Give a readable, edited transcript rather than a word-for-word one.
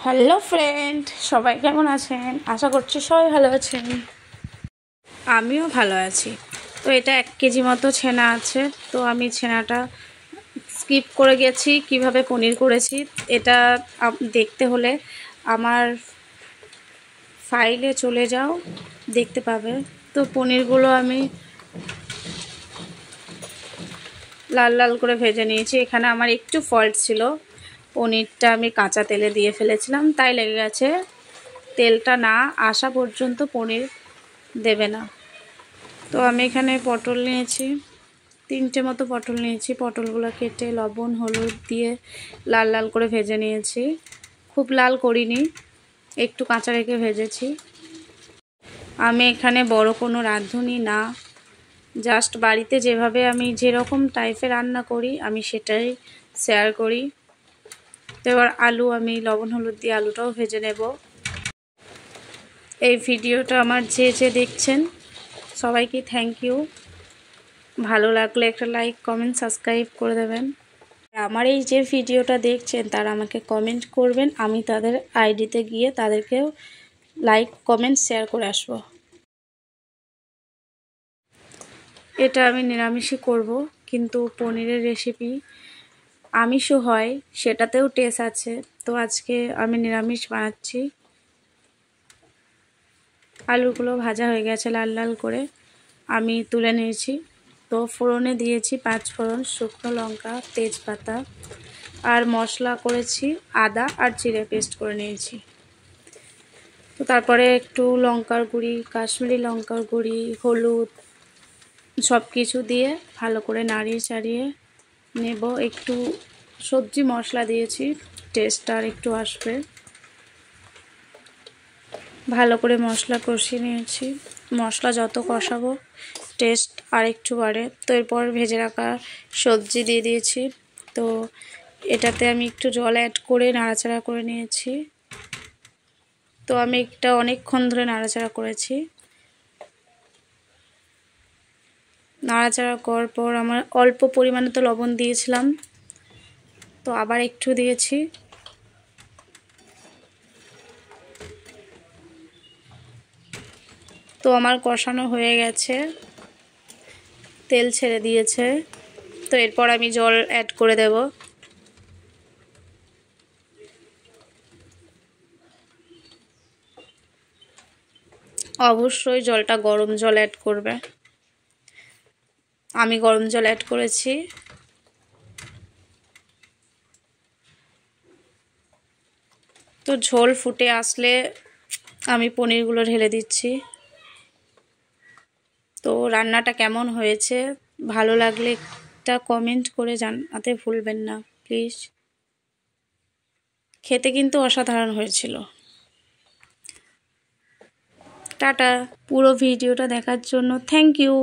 Hello friend, সবাই কেমন আছেন? আশা করছি সবাই ভালো আছেন। আমিও ভালো আছি। তো এটা 1 কেজি মতো ছানা আছে। তো আমি ছানাটা স্কিপ করে গেছি কিভাবে পনির করেছি। এটা দেখতে হলে আমার ফাইলে চলে যাও, দেখতে পাবে। তো পনিরগুলো আমি লাল লাল করে ভেজে নিয়েছি। এখানে আমার একটু ফল্ট ছিল, পনিরটা আমি কাঁচা তেলে দিয়ে ফেলেছিলাম, তাই লেগে গেছে। তেলটা না আসা পর্যন্ত পনির দেবে না। তো আমি এখানে পটল নিয়েছি, 3টে মতো পটল নিয়েছি। পটলগুলো কেটে লবণ হলুদ দিয়ে লাল লাল করে ভেজে নিয়েছি। খুব লাল করিনি, একটু কাঁচা রেখে ভেজেছি। আমি এখানে বড় কোনো রাঁধুনি না, জাস্ট বাড়িতে যেভাবে আমি যেরকম টাইপের রান্না করি আমি সেটাই শেয়ার করি। তো এবার আলু আমি লবণ হলুদ দিয়ে আলুটাও ভেজে নেব। এই ভিডিওটা আমার যে দেখছেন সবাইকে থ্যাংক ইউ। ভালো লাগলে একটা লাইক কমেন্ট সাবস্ক্রাইব করে দেবেন। আমার এই যে ভিডিওটা দেখছেন তারা আমাকে কমেন্ট করবেন, আমি তাদের আইডিতে গিয়ে তাদেরকেও লাইক কমেন্ট শেয়ার করে আসব। এটা আমি নিরামিষই করব, কিন্তু পনিরের রেসিপি আমিষও হয়, সেটাতেও টেস্ট আছে। তো আজকে আমি নিরামিষ বানাচ্ছি। আলুগুলো ভাজা হয়ে গেছে লাল লাল করে, আমি তুলে নিয়েছি। তো ফোড়নে দিয়েছি 5 ফোড়ন, শুকনো লঙ্কা, তেজপাতা আর মশলা করেছি আদা আর জিরে পেস্ট করে নিয়েছি। তো তারপরে একটু লঙ্কার গুঁড়ি, কাশ্মীরি লঙ্কার গুঁড়ি, হলুদ সব কিছু দিয়ে ভালো করে নাড়িয়ে চাড়িয়ে নেব। একটু সবজি মশলা দিয়েছি, টেস্টটা আর একটু আসবে। ভালো করে মশলা কষিয়ে নিয়েছি। মশলা যত কষাবো টেস্ট আর একটু বাড়ে। তো এরপর ভেজে রাখা সবজি দিয়ে দিয়েছি। তো এটাতে আমি একটু জল অ্যাড করে নাড়াচাড়া করে নিয়েছি। তো আমি একটা অনেকক্ষণ ধরে নাড়াচাড়া করেছি। নাড়াচাড়া করার পর আমার অল্প পরিমাণে তো লবণ দিয়েছিলাম, তো আবার একটু দিয়েছি। তো আমার কষানো হয়ে গেছে, তেল ছেড়ে দিয়েছে। তো এরপর আমি জল অ্যাড করে দেব। অবশ্যই জলটা গরম জল অ্যাড করবে। আমি গরম জল অ্যাড করেছি। তো ঝোল ফুটে আসলে আমি পনিরগুলো ঢেলে দিচ্ছি। তো রান্নাটা কেমন হয়েছে ভালো লাগলে একটা কমেন্ট করে জানাতে ভুলবেন না প্লিজ। খেতে কিন্তু অসাধারণ হয়েছিল। টাটা। পুরো ভিডিওটা দেখার জন্য থ্যাংক ইউ।